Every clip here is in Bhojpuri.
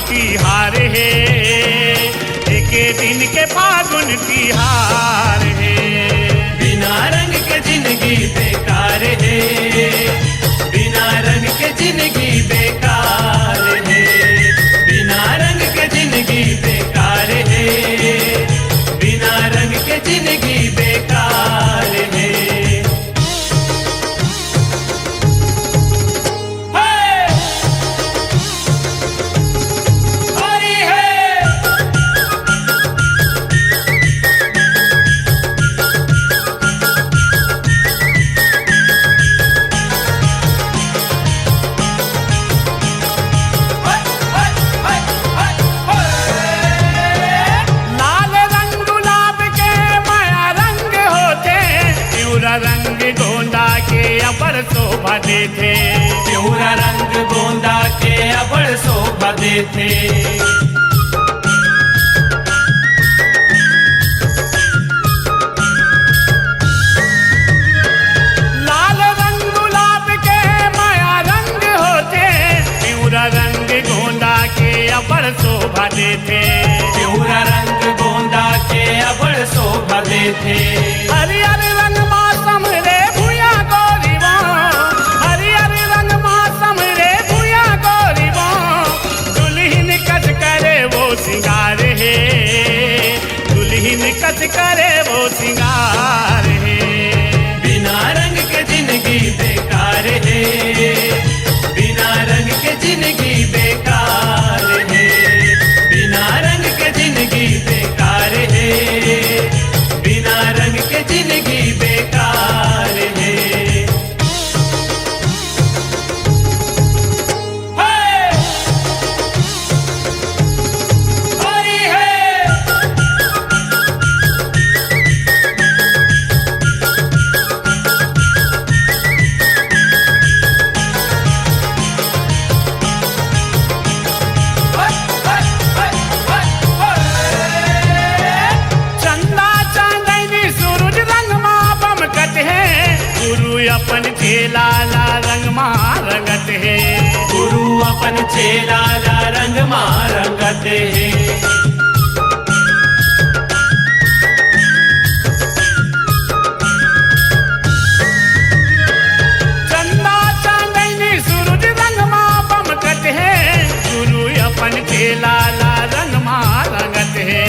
की हार है, एक दिन के फागुन की हार है। बिना रंग के जिंदगी बेकार है, बिना रंग के जिंदगी बेकार है, बिना रंग के जिंदगी बेकार है, बिना रंग के जिंदगी बेकार है। रंग गोंदा के अबर शोभा देते, प्यूरा रंग गोंदा के अबर शोभा देते। लाल रंग गुलाब के माया रंग होते, प्यूरा रंग गोंदा के अबर शोभा देते, प्यूरा रंग गोंदा के अबर शोभा देते। हरियर रंग मौसम रे भूया गोरीबा, हरियर रंग मौसम रे भूया गोरीबा, दुल्हन कच करे वो सिंगार है, दुल्हन कच करे वो सिंगार है। बिना रंग के जिंदगी बेकार है, बिना रंग के जिंदगी बेकार है, बिना रंग के जिंदगी बेकार है, बिना रंग के जिंदगी बेकार है। होली है चंदा चांदनी सूरज रंग माँ बमकत है, गुरु अपन चेला ला रंग माँ रंगत है, गुरु अपन चेला ला रंग मां रंगत है। चंदा चांदनी सूरज रंग माँ बमकत है, गुरु अपन चेला ला रंग माँ रंगत है,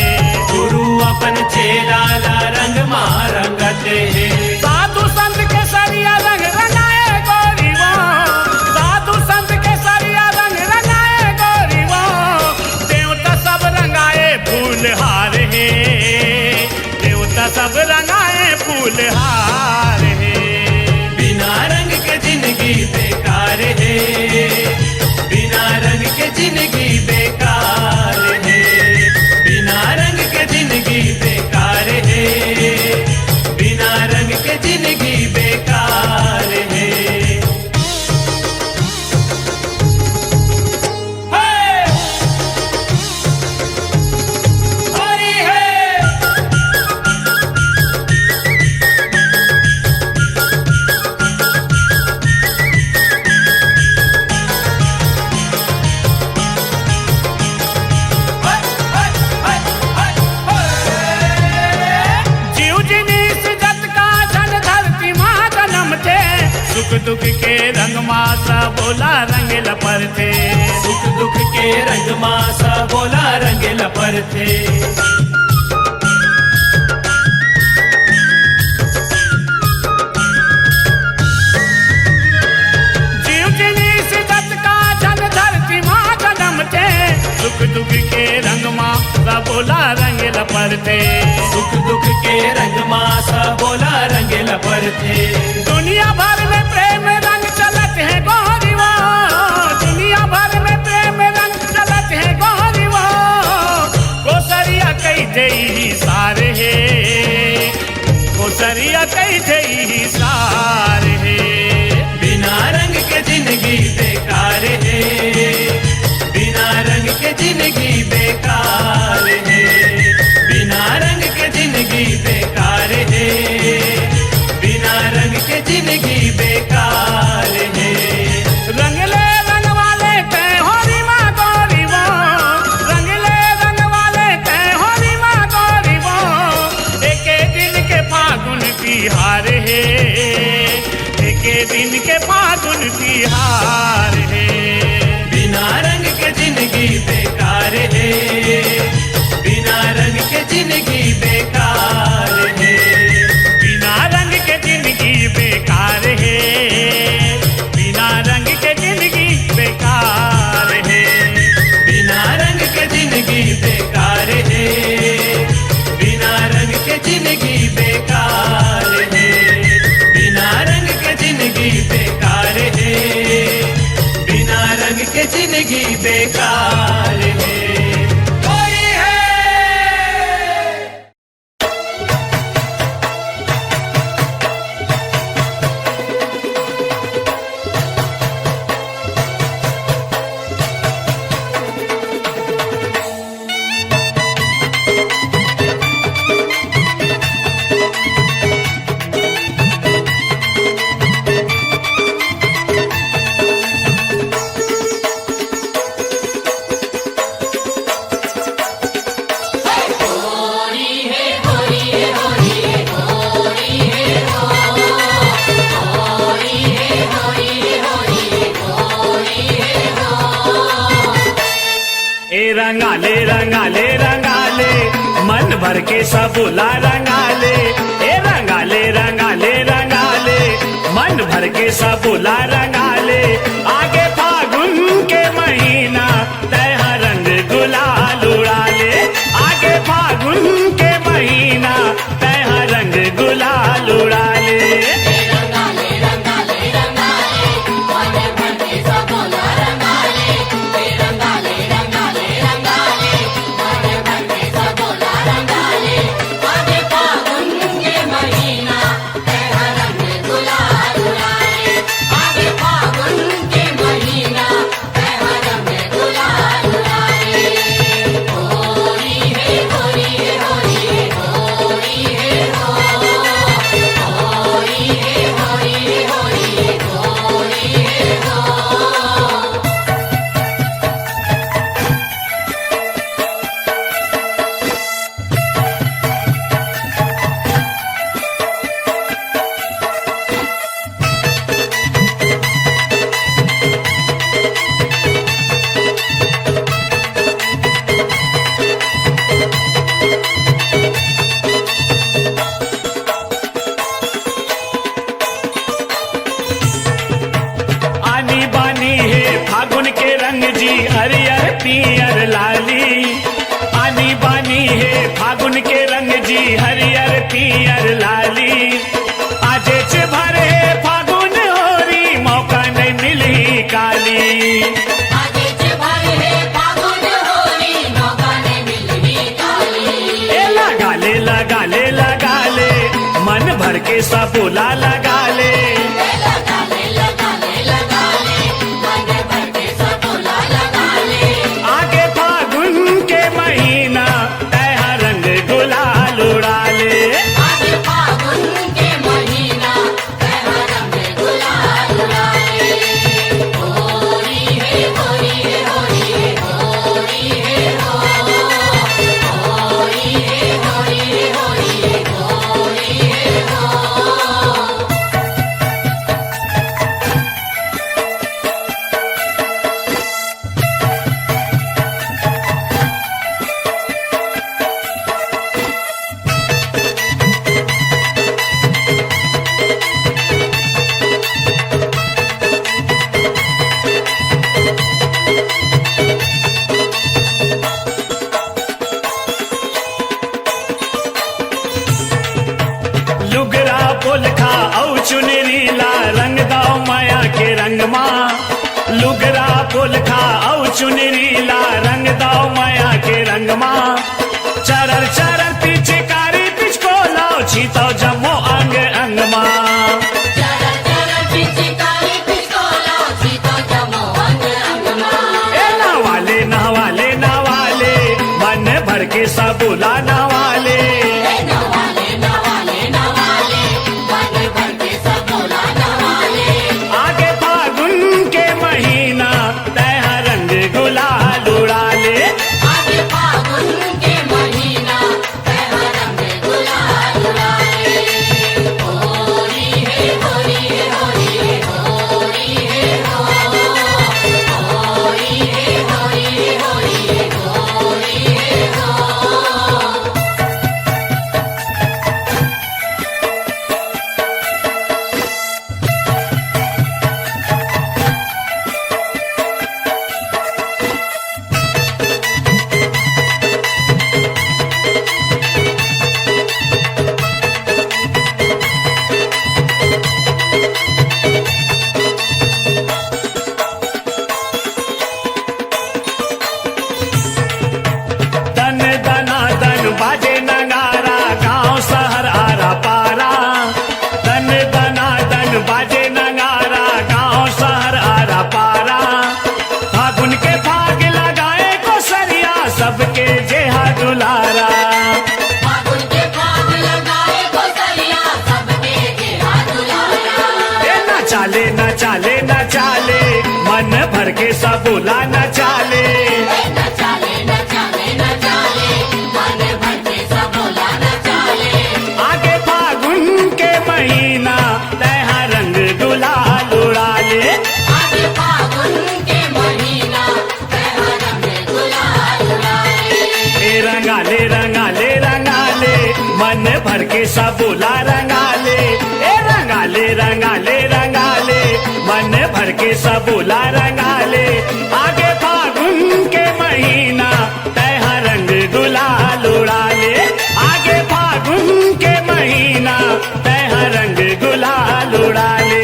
गुरु अपन चेला ला रंग मां रंगत है। साधु संत के सरिया रंग रंगाए गोरीबा, साधु संत के सरिया रंग रंगाए गोरीबा, देवता सब रंगाए फूल हार है, देवता सब रंगाए फूल हार है। बिना रंग के जिंदगी बेकार है, बिना रंग के जिंदगी बेकार है, बिना रंग के जिंदगी बेकार है, बिना रंग के जिंदगी बेकार है। होली है जीव जिनीस जत का जन धरती माँ जन्म थे, सुख दुख के रंग मासा बोला रंग लपर थे, सुख दुख के रंग मासा बोला रंग लपर थे। जीव जिनीस जत का जन धरती माँ जन्म थे, सुख दुख के रंग मासा बोला रंग लपर थे, सुख दुख के रंग मासा बोला रंग लपर थे। दुनिया भर में प्रेम रंग चलत है गोरीवा, दुनिया भर में प्रेम रंग चलत है गोरीवा, कोसरिया कई जई सार है, कोसरिया कई जई सार है। बिना रंग के जिंदगी बेकार है, बिना रंग के जिंदगी बेकार है, बिना रंग के जिंदगी बेकार है, बिना रंग बेकार है। होली है। रंगाले रंगाले रंगाले मन भर के सबुला रंगाले, ए रंगाले रंगाले रंगाले मन भर के सबुला रंगाले। आगे फागुन के महीना तैहा रंग गुलाल उड़ाले, आगे फागुन के महीना तैहा रंग गुलाल उड़ाले। पियर लाली आनी बानी है फागुन के रंग जी हरियर पियर लाली। आजे च भरे फागुन होरी मौका नहीं मिली काली, आजे च भरे फागुन होरी मौका नहीं मिली काली। ए लगाले लगाले लगाले मन भर के सबुला लगाले, पोलखा औ चुनरी ला रंग दाओ माया के रंग माँ। लुगरा पोलखा औ चुनरी ला रंग दाओ माया के रंग माँ। चरर चरर पीछे कारी पिछको लाओ छीतो जमो अंग अंग माँ। चरर चरर पीछे कारी पिछको लाओ छीतो जमो अंग अंग माँ। ए नवाले नवाले नवाले मन भर के सबुला नवाले, बोला न चाले। न चाले न चाले न चाले मन भर के सब बोला न चाले। आगे फागुन के महीना तैहा रंग गुलाल उड़ा ले। आगे फागुन के महीना तैहा रंग गुलाल उड़ाले। ए रंगाले रंगाले रंगाले मन भर के सब बोला रंगाले। ए रंगाले रंगाले रंगाले मन भर के सब बोला रंगाले। आगे फागुन के महीना तैहा रंग गुलाल उड़ा ले। आगे फागुन के महीना तैहा रंग गुलाल उड़ा ले।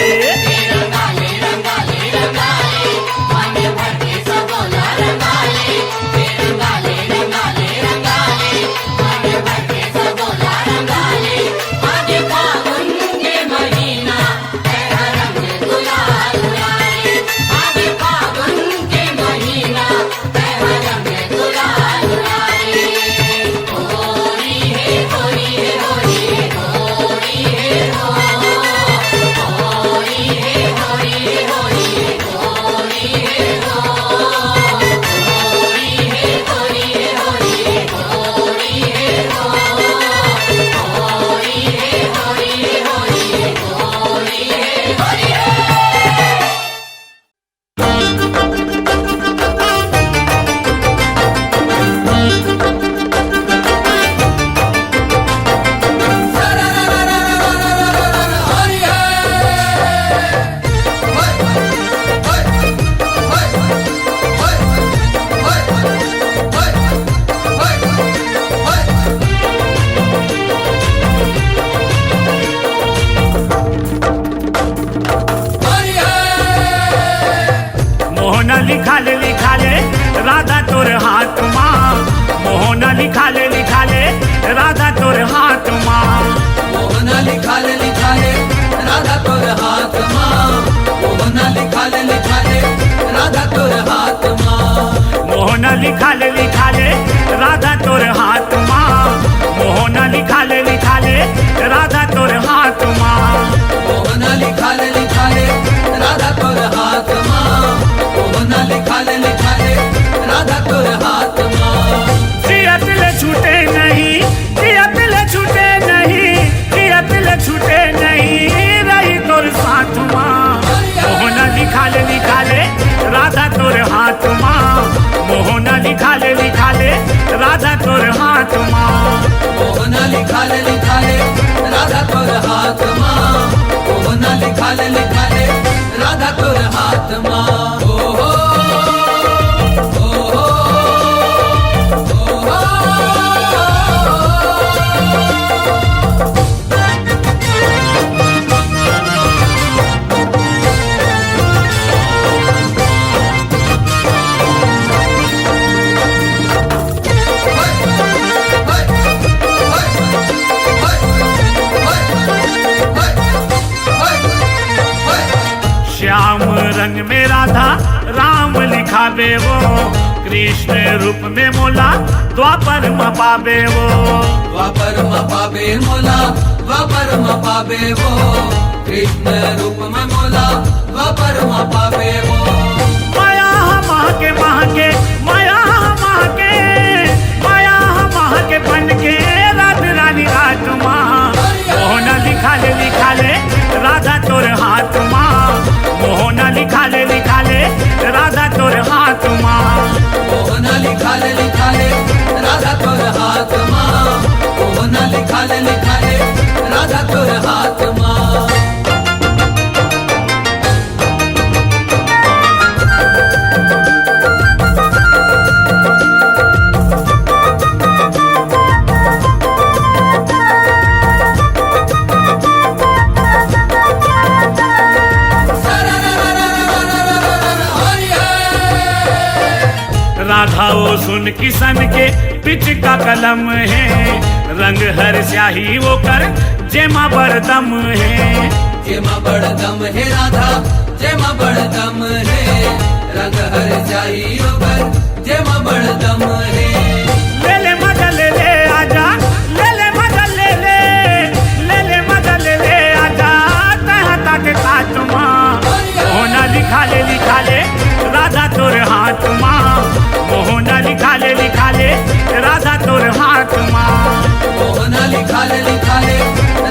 रंगाले रंगाले रंगाले मन भर के सब बोला रंगाले। रंगाले रंगाले रंगाले मन भर के सब बोला रंगाले। आगे फागुन के महीना तैहा रंग गुलाल उड़ाले। आगे फागुन के महीना तैहा रंग गुलाल उड़ाले। होरी है होरी है होरी है होरी है हो। होरी है होरी है होरी है होरी है हो। होरी है होरी है होरी है होरी है हो। होरी है होरी है होरी है होरी है होरी है। मोहना लिखा ले राधा तोर हाथ माँ। मोहना लिखा ले राधा तोर हाथ माँ। मोहना लिखा ले राधा तोर हाथ माँ। मोहना लिखा ले राधा तोर हाथ माँ। मोहना लिखा ले राधा तोर हाथ माँ। मोहना लिखा ले राधा तोर हाथ माँ। मोहना लिखा ले राधा तोर हाथ माँ। मोहना लिखा ले राधा तोर हाथ माँ। जिया तिल छूटे नहीं, जिया तिल छूटे नहीं, जिया तिल छूटे नहीं रही तोर साथ माँ। मोहना लिखा ले राधा तोर हाथ माँ। मोहना लिखा ले राधा तोर हाथ माँ। मोहना लिखा ले राधा तोर हाथ माँ। मोहना लिखा ले राधा तोर हाथ माँ। ओ हो श्याम रंग में राधा राम लिखावे वो। कृष्ण रूप में मोला द्वापर में पावे वो। द्वापर में पावे मोला द्वापर में पावे वो। कृष्ण रूप में मोला द्वापर में पावे वो। माया के माया के बन के रात रानी आत्मा। मोहना लिखा ले राधा तोर हाथ माँ। मोहना लिखा ले राधा तोर हाथ माँ। मोहना लिखा ले राधा तोर हाथ माँ। मोहना लिखा ले राधा तोर हाथ माँ। राधा वो सुन किसन के पिच का कलम है। रंग हर स्याही वो कर जेमा बरदम है। जेमा बड़दम है राधा जेमा बड़दम है। रंग हर स्याही वो कर जेमा बड़दम है। ले ले मजा ले ले आजा, ले ले मजा ले ले, ले ले मजा ले ले आजा तह तक काटमा। होना लिखा ले राधा तोर हाथ लिखा ले राधा तोर हाथ माँ मोहना लिखा ले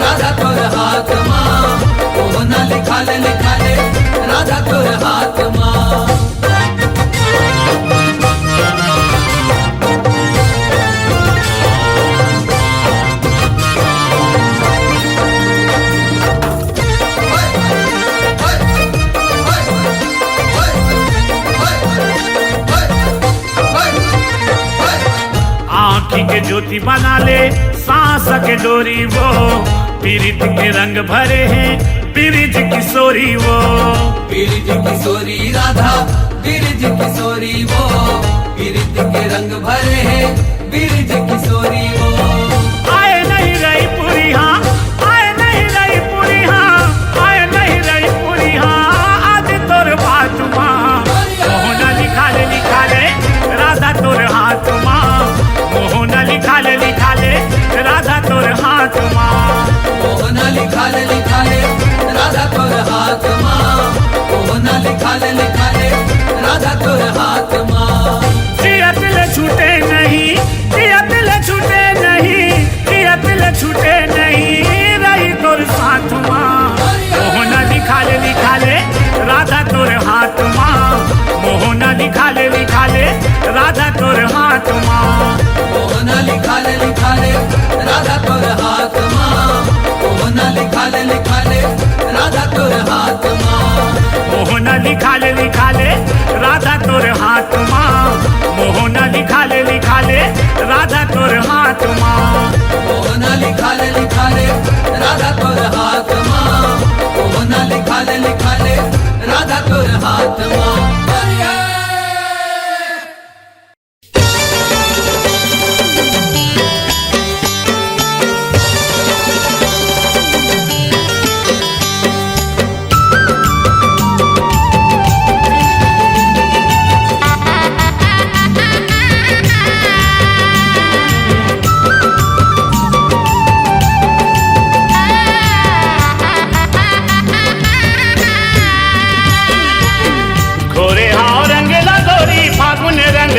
राधा तोर हाथ माँ मोहना लिखा ले राधा तोर हाथ माँ आँखी के ज्योति बना ले सांस के डोरी वो पीरित के रंग भरे हैं पीरिज किशोरी वो पीरिज किशोरी राधा पीरिज किशोरी वो पीरिज के रंग भरे हैं पीरिज किशोरी वो आए नहीं रही पूरी हाँ आए नहीं रही पूरी हाँ आए नहीं रही पूरी हाँ आज तोर बात माँ मोहना लिखा ले राधा तोर हाथ माँ मोहना लिखा ले राधा तोर हाथ माँ मोहना लिखा ले राधा तोर हाथ माँ मोहना लिखा ले राधा तोर हाथ माँ जिया दिल छूटे नहीं जिया दिल छूटे नहीं जिया दिल छूटे नहीं रही तोर साथ माँ मोहना लिखा ले राधा तोर हाथ माँ मोहना लिखा ले राधा तोर हाथ माँ मोहना लिखा ले राधा तोर हाथ माँ मोहना लिखा ले राधा तोर हाथ माँ मोहना लिखा ले राधा तोर हाथ माँ मोहना लिखा ले राधा तोर हाथ माँ मोहना लिखा ले राधा तोर हाथ माँ मोहना लिखा ले राधा तोर हाथ माँ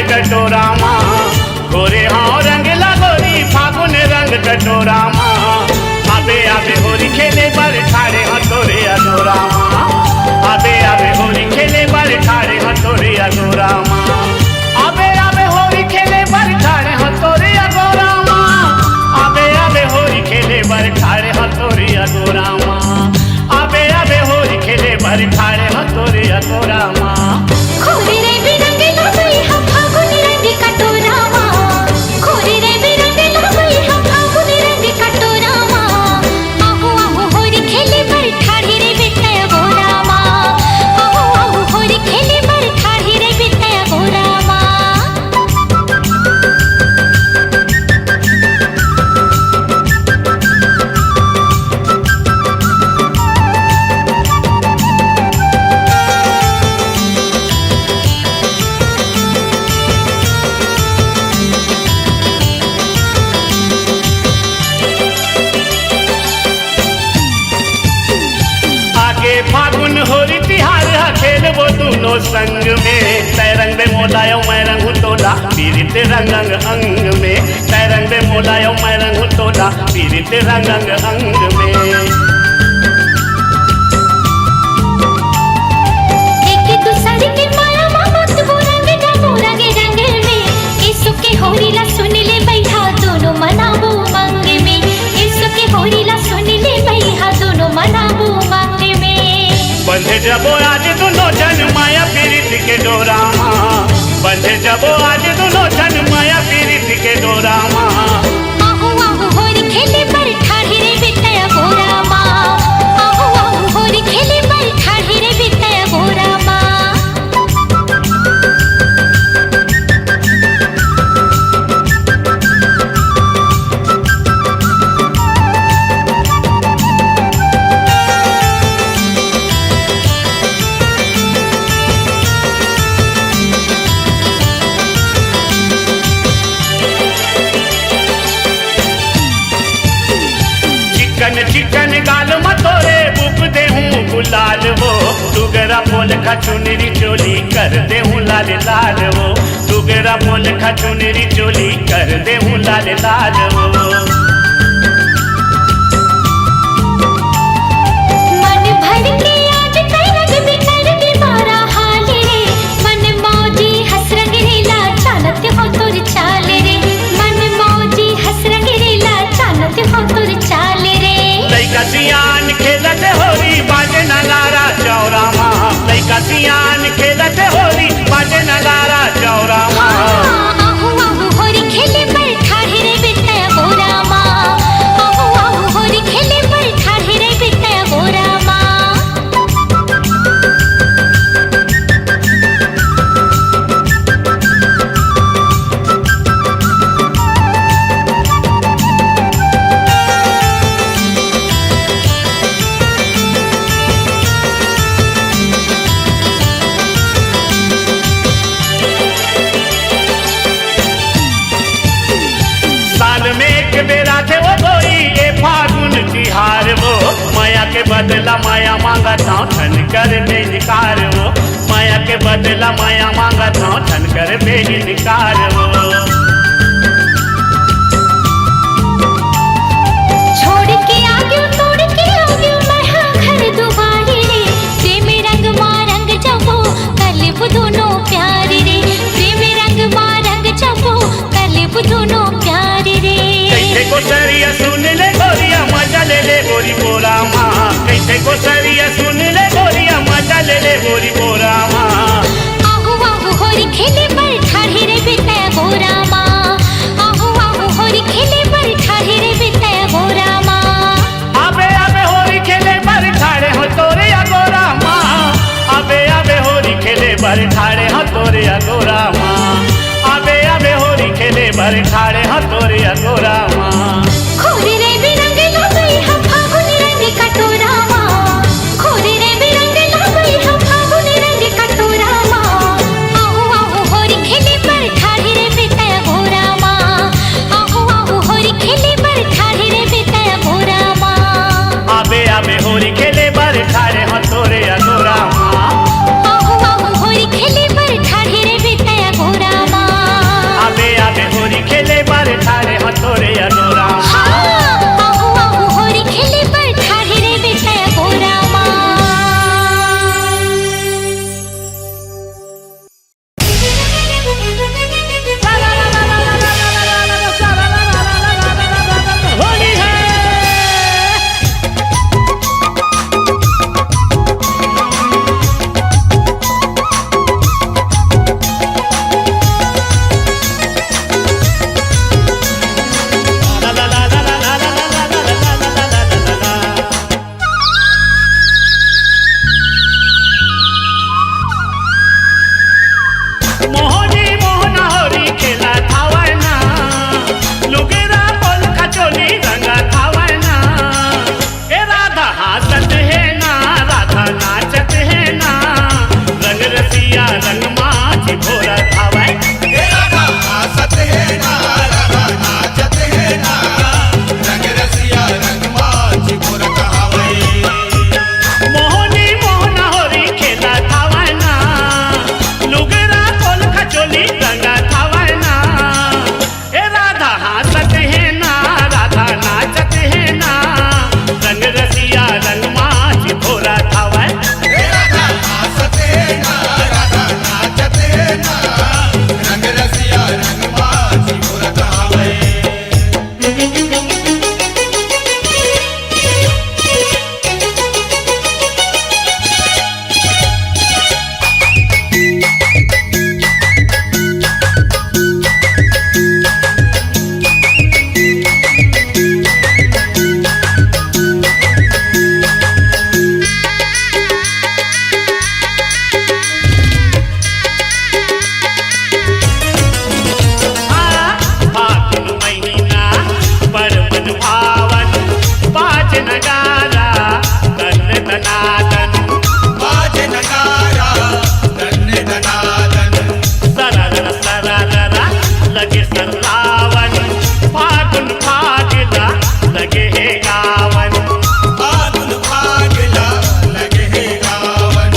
कटोरा माँ गोरे हाँ रंग लगोरी फागुन रंग कटोरा माँ आबे आबे होरी खेले बर ठाड़े हथोरे अधोरा माँ आबे आबे होरी खेले बर ठाड़े हथोरे अधोरा माँ आबे आबे होरी खेले बर ठाड़े हथोरे अधोरा माँ आबे आबे होरी खेले बर ठाड़े हथोरे अधोरा माँ आबे आबे होरी खेले बर ठाड़े हथोरे अधोरा माँ खोरे रे बिरंग लगई हम फागुन रंग कटोरा माँ खोरे रे बिरंग लगई हम फागुन रंग कटोरा माँ आहू आहू होरी खेले बर ठाढ़ी रे बिटया गोरा माँ आहू आहू होरी खेले बर ठाढ़ी रे बिटया गोरा माँ फागुन होरी तिहार खेल वो दोनों संग में तय रंग में मोलायो मैं रंग तोला पीरित रंग अंग में तय रंग में मोलायो मैं रंग तोला पीरित रंग अंग में एक दूसरे के माया मत वो रंग डालो रंग रंग में इसो के होरी ला सुन ले बैठा दोनों मनाबो मंग में इसो के होरी ला सुन ले बैठा दोनों मनाबो मंग में बंधे जबो आज दोनों जन माया पीरित के डोरा माँ बंधे जबो आज दोनों जन माया पीरित के डोरा माँ आहू आहू होरी खेले पर ठाढ़ी रे बिटया गोरा माँ आहू आहू होरी खेले पर ठाढ़ी रे बिटया गोरा माँ बोल खचुनरी चोली कर दे हूँ लाल लाल वो, डुगरा बोल खचुनरी चोली कर दे हूँ लाल लाल वो। मन भर के आज कई रंग बिखर के मारा हाल रे, मन मौजी हंस रंग रेला चालत हो तुर चाल रे, मन मौजी हंस रंग रेला चालत हो तुर चाल रे। लइका सियान खेलत होरी बाजे न लारा चौरा माँ, लइका सियान खेलत होरी बाजे न लारा चौरा माँ। आहू आहू होरी खेले पर ठाढ़े रे बिटया गोरा माँ, आहू आहू होरी खेले पर ठाढ़े रे बिटया गोरा माँ। साल में एक बेरा थे वो गोई ये फागुन तिहार वो, माया के बदला माया मांगा था ठन कर बेनिकार वो, माया के बदला माया मांगा था ठन कर बेनिकार वो। छोड़ के आगे तोड़ के आगे मैं हाँ घर दुबारे रे, प्रेम रंग माँ रंग जबो कलिप दोनों प्यारे रे, प्रेम रंग माँ रंग जबो कलिप दोनों प्यारे रे। कैसे को सरिया सुन ले गोरिया मजा ले ले गोरी बोरा माँ, कैसे को सरिया सुन ले गोरिया मजा ले ले गोरी बोरा माँ। आहू आहू होरी खेले पर ठाढ़े रे बिटया गोरा माँ, आहू आहू होरी खेले पर ठाढ़े रे बिटया गोरा माँ। आबे आबे होरी खेले बर ठाड़े हो तोरे अगोरा माँ, आबे आबे होरी खेले बर ठाड़े हो तोरे अगोरा माँ, आबे आबे होरी खेले बर ठाड़े हो तोरे अगोरा माँ। खोरे रे बिरंग लगई हम फागुन रंग कटोरा माँ, खोरे रे बिरंग लगई हम फागुन रंग कटोरा माँ। आहू आहू होरी खेले पर ठाढ़े रे बिटया गोरा माँ, आहू आहू होरी खेले पर ठाढ़े रे बिटया गोरा माँ। आबे आबे होरी खेले बर ठाड़े हो तोरे अगोरा माँ, आहू आहू होरी खेले पर ठाढ़े रे बिटया गोरा माँ। आबे आबे होरी खेले बर ठाड़े हो तोरे अगोरा माँ। हाँ, आहू आहू होरी खेले पर ठाढ़े रे बिटया गोरा माँ। होली है मोहनी मोहन होरी खेला थावना, लुगेरा बोल खचोली रंगा थावना। ए राधा हासत है ना, राधा नाचत है ना, रंग रसिया रंग माझी भोरा थावै। राधा हासत है ना, राधा नाचत है ना, रंग रसिया रंग माझी भोरा कहावै। मोहनी मोहन होरी खेला थावना, लुगेरा बोल खचोली रंगा थावना। ए राधा हासत है ना, राधा नाचत है ना, रंग रसिया रंग माझी भोरा थावै। राधा हासत है ना, राधा नाचत है ना, रंग रसिया रंग माझी भोरा कहावै। फागुन महीना बड़ मन भावन, बाज नगारा तन दनादन, बाज नगारा धन्य धनादन, सरर सरर लगे सरावन, फागुन फागला लगे है गावन। फागुन फागला लगे है गावन।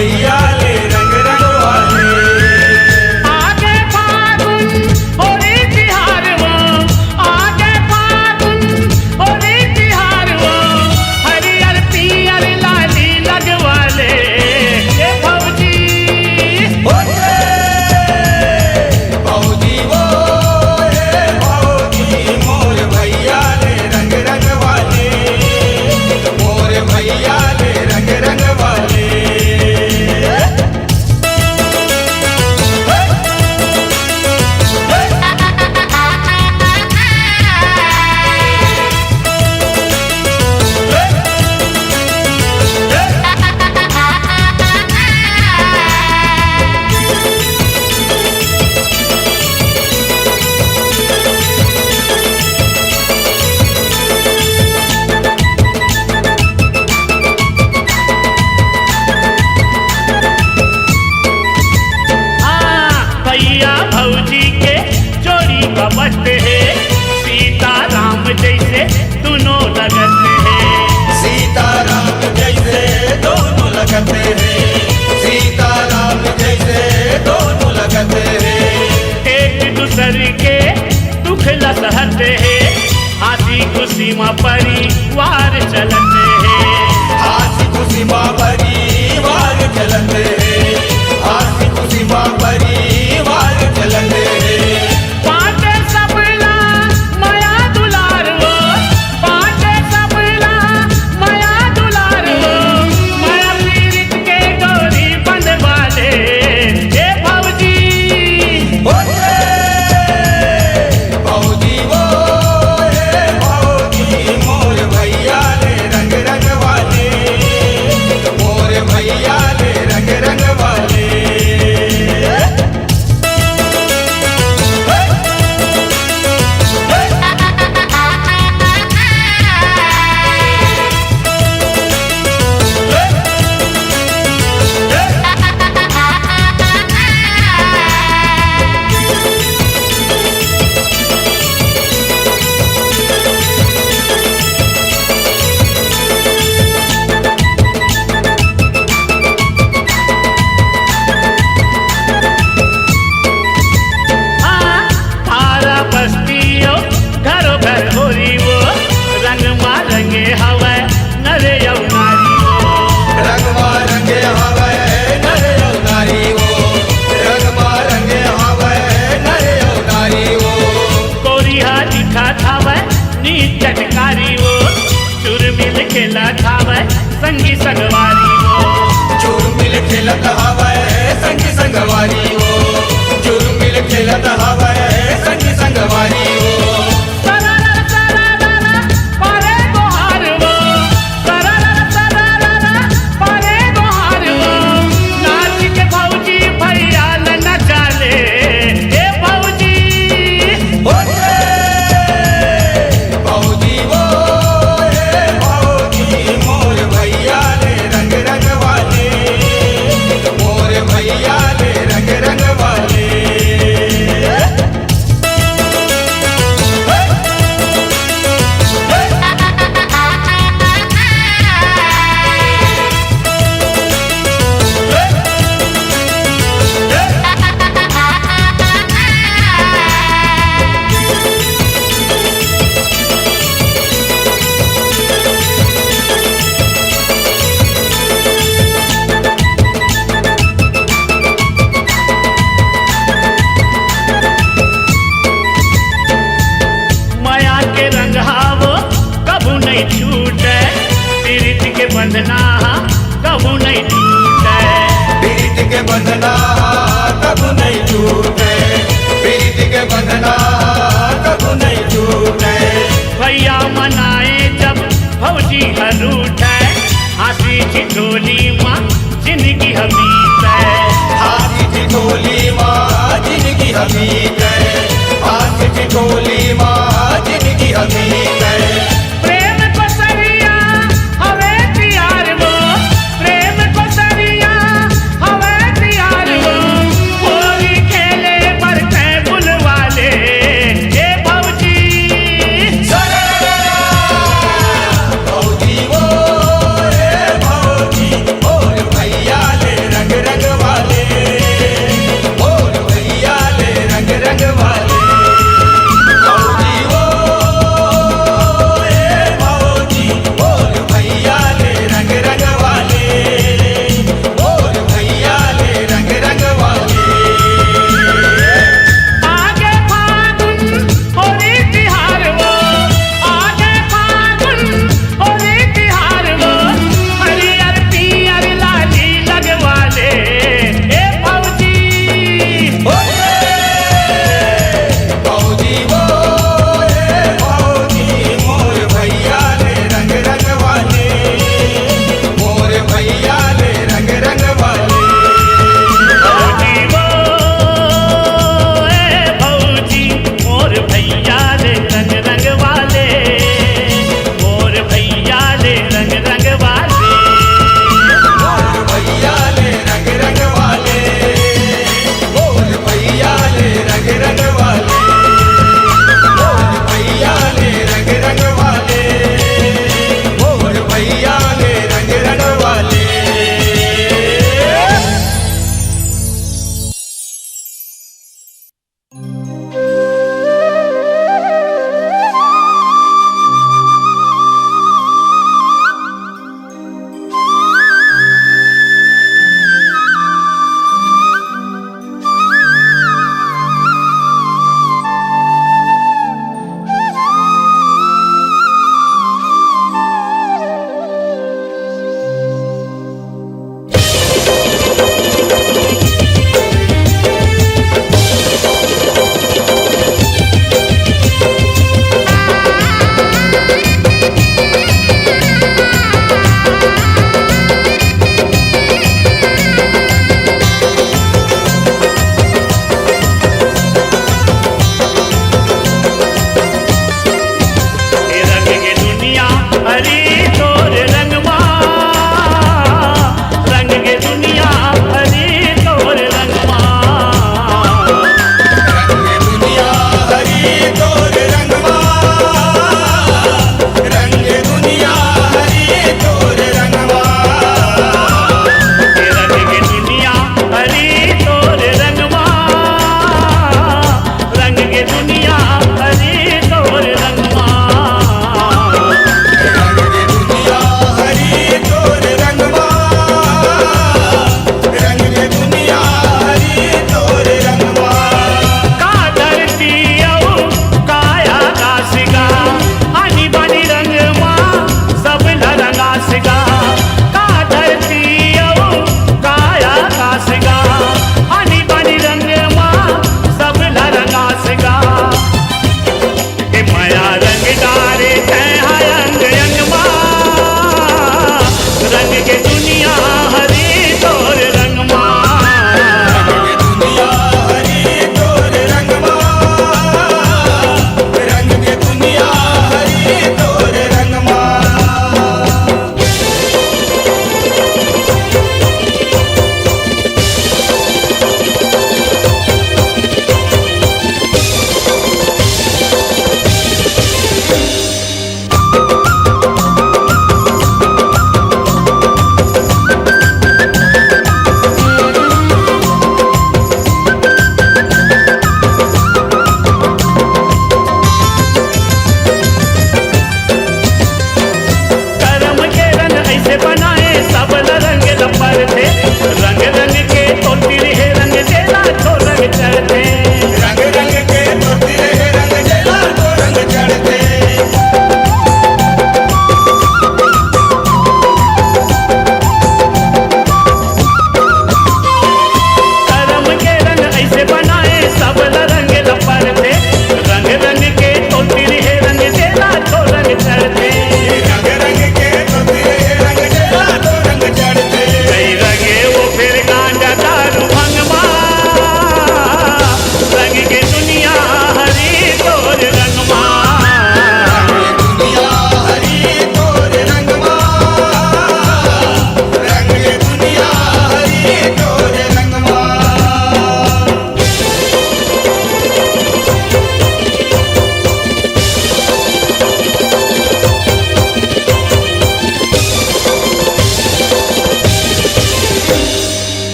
भैया ले रंग रंगवाले आगे फागुन होली तिहार वो, आगे फागुन होली तिहार वो, हरियर पियर लाली लगवाले ए भौजी। भौजी वो ए भौजी मोर भैया ले रंग रंगवाले मोर भैया ले रंग रंगवाले भैया भौजी के जोड़ी बबते हैं, सीता राम जैसे दोनों लगते हैं। सीताराम जैसे दोनों लगते हैं सीताराम जैसे दोनों लगते हैं एक दूसरे के दुख लसहते हैं, हंसी खुशी में परिवार चलते हैं। हाथी खुशी माँ परिवार चलते हैं हाथी खुशी माँ परिवार चलते हैं पाटे सबला माया दुलार वो, पाटे सबला माया दुलार वो, माया पीरित के डोरी बंधवाले ए भौजी। भौजी वो ए भौजी मोर भैया ले रंग रंगवाले मोर भैया ले रंग रंगवाले आरा बस्तियों घरों घर होरी वो, रंग मारंगे हवा नरे यौनारी वो। रंगवा रंगे हवे नरे अवतारी वो रंगवा रंगे हवे नरे अवतारी वो कोरिया लिखा थावे नी चटकारी वो, चुरमिल खेला थावे संगी संगवारी वो। चुरमिल खेलत हवे संगी संगवारी वो चुरमिल खेलत हवे संगी संगवारी वो सरारा सरारा पारे गोहार वो, सरारा सरारा पारे गोहार वो, नाच के भौजी भैया न नचाले ए भौजी। भौजी वो ए भौजी मोर भैया ले रंग रंगवाले मोर भैया ले रंग रंगवाले माया के रंग हावो कबू नहीं छूटे, पीरित के बंधना कबू नहीं टूटे। पीरित के बंधना कब नहीं छूटे पीरित के बंधना कब नहीं छूटे भैया मनाए जब भौजी हरूठे, हंसी ठिठोली माँ जिंदगी हमीते। हाथी ठिठोली माँ जिंदगी हमीद है हाथी ठिठोली माँ जिंदगी हमीद है प्रेम को सरिया हवे तियार वो, प्रेम को सरिया हवे तियार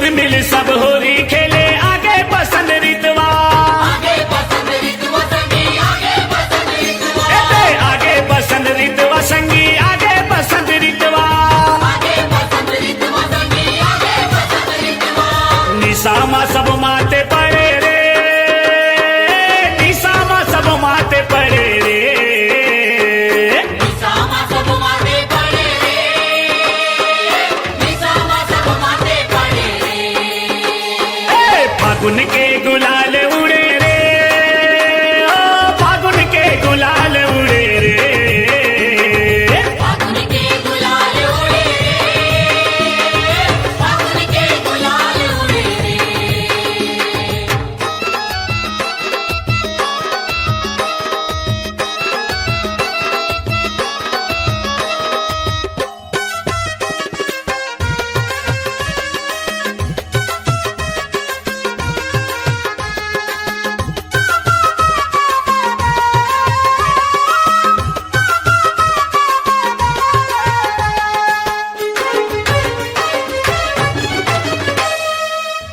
मिल सब होली खेले आगे बसंत ऋतवा आगे बसंत ऋतु संगी आगे बसंत ऋतु आगे बसंत ऋतवा संगी आगे बसंत ऋतवा आगे बसंत ऋतु संगी आगे बसंत ऋतु निशामा सब माते पड़े रे निशामा सब माते पड़े रे निशामा सब माते पड़े रे निशामा सब माते पड़े रे फागुन के गुलाल उड़े रे ओ फागुन के गुलाल उड़े रे फागुन के गुलाल उड़े रे फागुन के गुलाल उड़े रे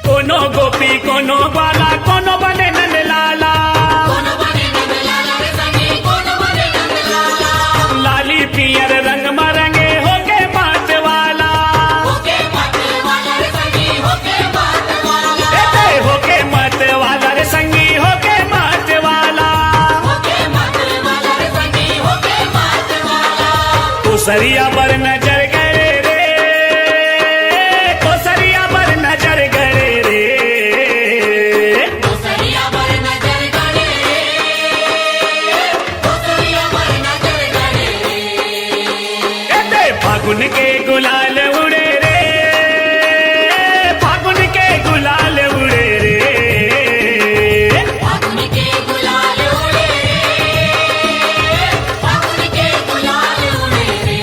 कोनो गोपी कोनो बाला कोनो बने नंद लाला कौन बने नंद लाला रे संगी कौन बने नंद लाला लाली पियर रंग मरंगे होके बात वाला होके मत वाला रे संगी होके मत वाला होके मत वाला रे संगी होके मत वाला होके मत वाला रे संगी होके मत वाला कोसरिया पर नजर गए रे कोसरिया पर नजर गए रे कोसरिया पर नजर गड़े कोसरिया पर नजर गड़े फागुन के गुलाल उड़े रे फागुन के गुलाल उड़े रे फागुन के गुलाल उड़े रे फागुन के गुलाल उड़े रे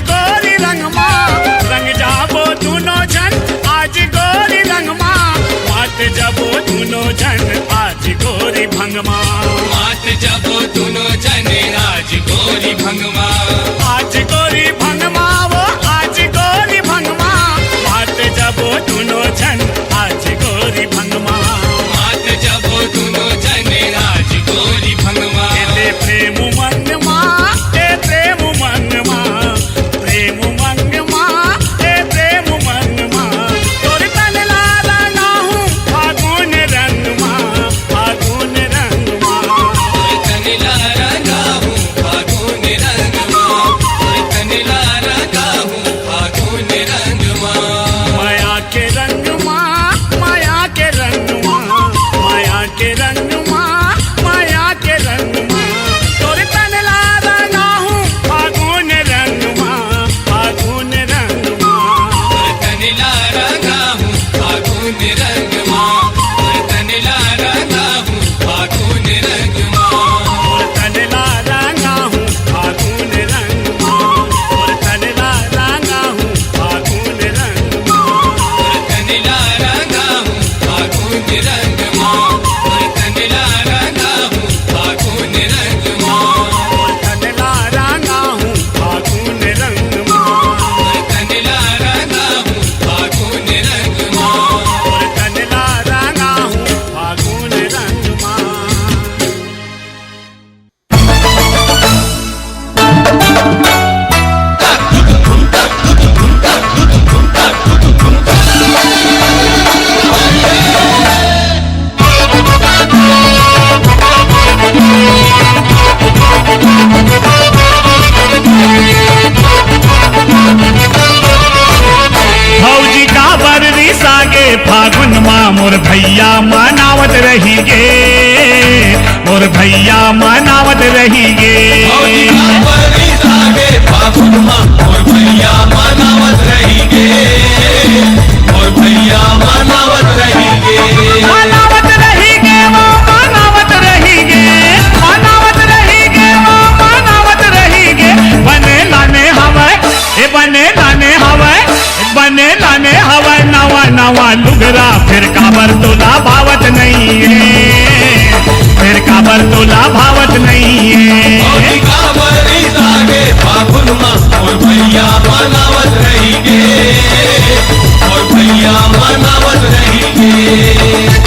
गोरी रंगमा रंग जाबो दुनो जन आज गोरी रंगमा मात जबो दुनो जन आज गोरी भंगमा मात जबो दुनो जने आज गोरी भंगमा आज गोरी भंगमा वो आज गोरी भंगमा मात जबो दुनो जन आज गोरी भंगमा मात जबो दुनो जने आज गोरी भंगमा ए प्रेम मंगमा ए प्रेम मंगमा प्रेम मंगमा ए प्रेम मंगमा तोर तन लाला नाहू फागुन रंगमा फागुन रंगमा तनिला रंगा हूँ फागुन रंगमा तनिला रंगा हूँ फागुन रंगमा माया के रंगमा माया के रंगमा माया के रंगमा माया के रंगमा तोर तन लाला नाहू फागुन रंगमा फागुन रंगमा तनिला रंगा हूँ फागुन रंगमा तनिला रंगा हूँ फागुन रंगमा और तनला रंगा हूँ फागुन रंगमा और तनला रंगा हूँ फागुन रंगमा तनिला रंगा हूँ फागुन रंगमा तनिला रंगा हूँ फागुन रंगमा और तनला रंगा हूँ फागुन रंगमा तनिला रंगा हूँ फागुन रंगमा और तनला रंगा हूँ फागुन रंगमा भौजी का बररी सागे फागुन माँ मोर भैया मनावत रही गे मोर भैया मनावत रही गे फागुन माँ और भैया मनावत रहेंगे और भैया मनावत रहेंगे मनावत रही गे वो मनावत रही गे मनावत रही गे वो मनावत रही गे बने लाने हवा ए बने लाने हवा बने लाने हवा नवा नवा लुगरा फिर काबर तोला भावत नहीं है फिर काबर तोला भावत नहीं है फागुन माँ और भैया मनावत रहेंगे और भैया मनावत रहेंगे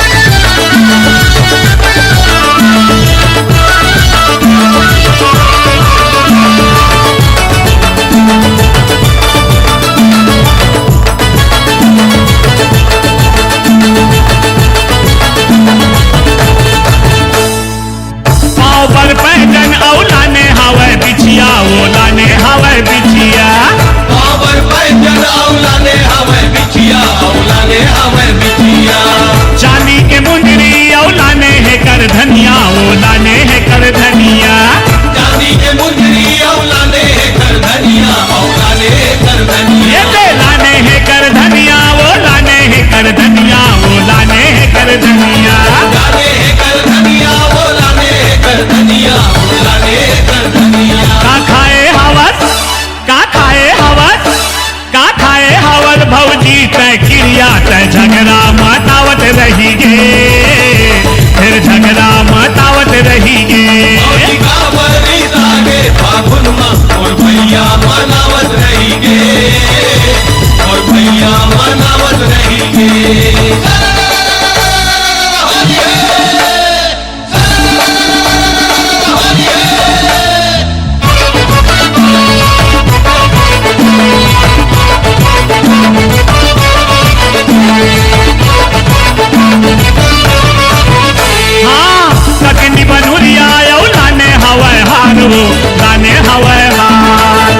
पाँव पर पैजन औलाने हवा बिछिया ओलाने हवा बिछिया पावर पैजन औलाने हवे बिछिया औलाने हवे बिछिया चांदी के मुंदरी औलाने है कर धनिया ओलाने है कर धनिया चांदी के मुंदरी औलाने कर धनिया औलाने कर धनिया ये ते लाने है कर धनिया ओलाने है कर धनिया ओलाने है कर धनिया लाने कर धनिया औलाने कर धनिया औलाने कर धनिया का खाए हवस का खाए हवस का खाए हवस भौजी तय क्रिया तय झगड़ा मतावत रही गे फिर झगड़ा मतावत रही गे फागुन माँ और भैया मनावत रहेंगे और भैया मनावत रहेंगे हाँ सकनी बनूरिया लाने हवा हार हो लाने हवा हार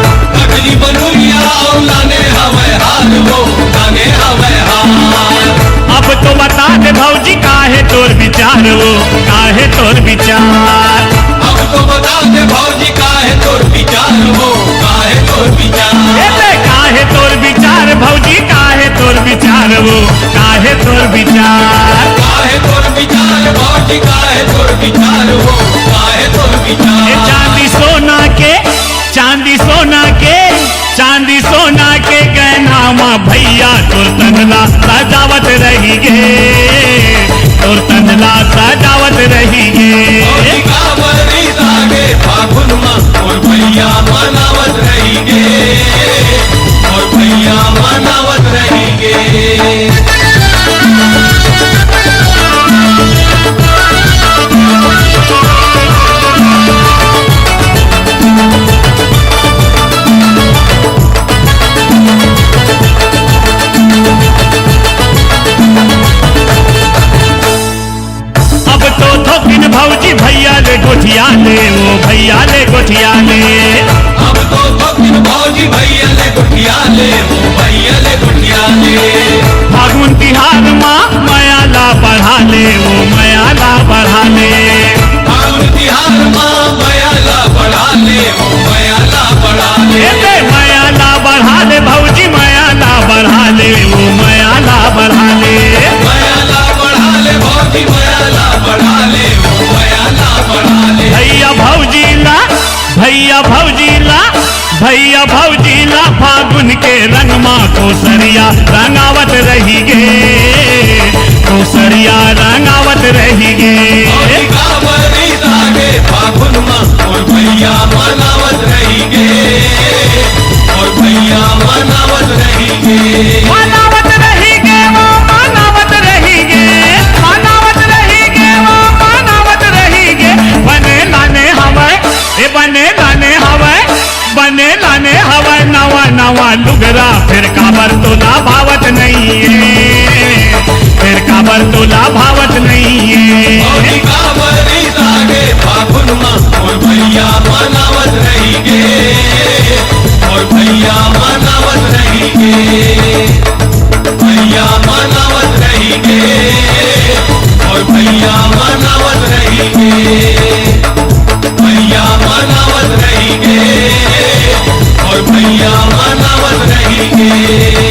अगली बनूरिया लाने हवे हाल वो लाने हवे हाल अब तो बता दे भौजी काहे तोर विचार हो काहे तोर विचार अब तो बता दे भौजी काहे तोर विचार हो काहे तोर विचार एते काहे तोर विचार भौजी काहे तोर विचार हो काहे तोर विचार काहे तोर विचार भौजी काहे तोर विचार हो काहे तोर ये विचार चांदी सोना के चांदी सोना के गे और तंदला सजावत रही गे कावरी लागे फागुन माँ और भैया मनावत रहीगे और भैया मनावत रहीगे अब तो थोकिन भौजी भैया ले गोठिया ले ओ भैया ले गोठिया ले अब तो फकीर भौजी भैया ले गुठिया ले वो भैया ले गुठिया ले फागुन तिहार माँ मयाला बढ़ा ले ओ मयाला बढ़ा ले फागुन तिहार माँ मयाला बढ़ा ले वो मयाला बढ़ा ले एते मयाला बढ़ा ले भौजी मयाला बढ़ा ले ओ मयाला बढ़ा ले मयाला बढ़ा ले भौजी मयाला बढ़ा ले वो मयाला बढ़ा ले भैया भौजीला भैया भौजीला भैया भौजीला फागुन के रंग माँ कोसरिया रंगावत रही गे कोसरिया रंगावत रही गे भौजी कावरी लागे फागुन माँ और भैया मनावत रहीगे और भैया मनावत रहीगे मनावत रही गे वो मनावत रही गे मनावत रही गे वो मनावत रही गे बने लाने हवा बने लाने हवा नवा नवा लुगरा फिर काबर तोला भावत नहीं है फिर काबर तोला भावत नहीं है भौजी कावरी लागे फागुन माँ और भैया मनावत रहीगे और भैया मनावत रहीगे भैया मनावत रहीगे और भैया मनावत रहीगे भैया मनावत रहीगे और भैया मनावत रहीगे